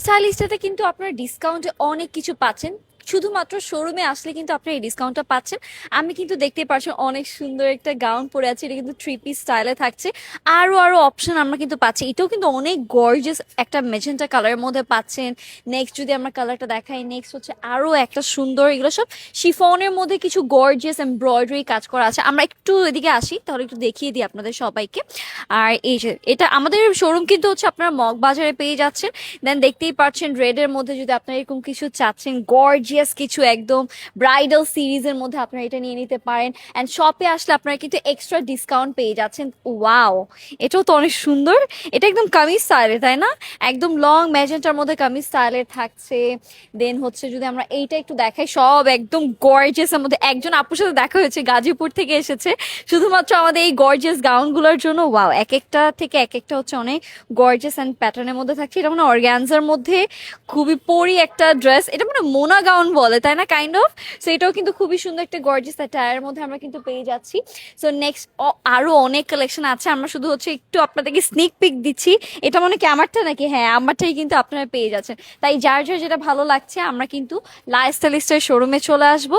স্টাইলিস্টে কিন্তু আপনারা ডিসকাউন্টে অনেক কিছু পাচ্ছেন। শুধুমাত্র শোরুমে আসলে কিন্তু আপনারা এই ডিসকাউন্টটা পাচ্ছেন। আমি কিন্তু দেখতেই পাচ্ছেন অনেক সুন্দর একটা গাউন পরে আছে, এটা কিন্তু থ্রি পিস স্টাইলে থাকছে। আরো আরো অপশন আমরা কিন্তু পাচ্ছি, এটাও কিন্তু অনেক গর্জিয়াস একটা মেজেন্টা কালারের মধ্যে পাচ্ছেন। নেক্সট যদি আমরা কালারটা দেখাই, নেক্সট হচ্ছে আরো একটা সুন্দর, এগুলো সব শিফনের মধ্যে কিছু গর্জিয়াস এমব্রয়ডারি কাজ করা আছে। আমরা একটু এদিকে আসি, তাহলে একটু দেখিয়ে দিই আপনাদের সবাইকে। আর এই যে এটা আমাদের শোরুম কিন্তু হচ্ছে আপনারা মগবাজারে পেয়ে যাচ্ছেন। দেন দেখতেই পাচ্ছেন রেড এর মধ্যে যদি আপনারা এরকম কিছু চাচ্ছেন, গর্জিয়াস কিছু একদম ব্রাইডাল সিরিজের মধ্যে আপনারা এটা নিয়ে নিতে পারেন। অ্যান্ড শপে আসলে আপনারা কিন্তু এক্সট্রা ডিসকাউন্ট পেয়ে যাচ্ছেন। ওয়াও, এটাও তো অনেক সুন্দর। এটা একদম কামিজ স্টাইলের, তাই না? একদম লং ম্যাজেন্টার মধ্যে কামিজ স্টাইলের থাকছে। দেন হচ্ছে যদি আমরা এইটা একটু দেখাই, সব একদম গর্জিয়াস এর মধ্যে। একজন আপুর সাথে দেখা হয়েছে, গাজীপুর থেকে এসেছে শুধুমাত্র আমাদের এই গর্জিয়াস গাউনগুলোর জন্য। ওয়াও, এক একটা থেকে এক একটা হচ্ছে অনেক গর্জিয়াস অ্যান্ড প্যাটার্নের মধ্যে থাকছে। এটা মানে অর্গ্যানজার মধ্যে খুবই পরি একটা ড্রেস, এটা মানে মোনা গাউন বলে, তাই না? Kind of. সো এটাও কিন্তু খুবই সুন্দর একটা গর্জিয়াস টায়ারের মধ্যে আমরা কিন্তু পেয়ে যাচ্ছি। সো নেক্সট আরো অনেক কালেকশন আছে, আমরা শুধু হচ্ছে একটু আপনাদেরকে স্নিক পিক দিচ্ছি। এটা মনে কি আমারটা নাকি? হ্যাঁ, আমারটাই কিন্তু আপনারা পেয়ে যাচ্ছেন। তাই যার যার যেটা ভালো লাগছে আমরা কিন্তু লাইফস্টাইলিস্টের শোরুমে চলে আসবো।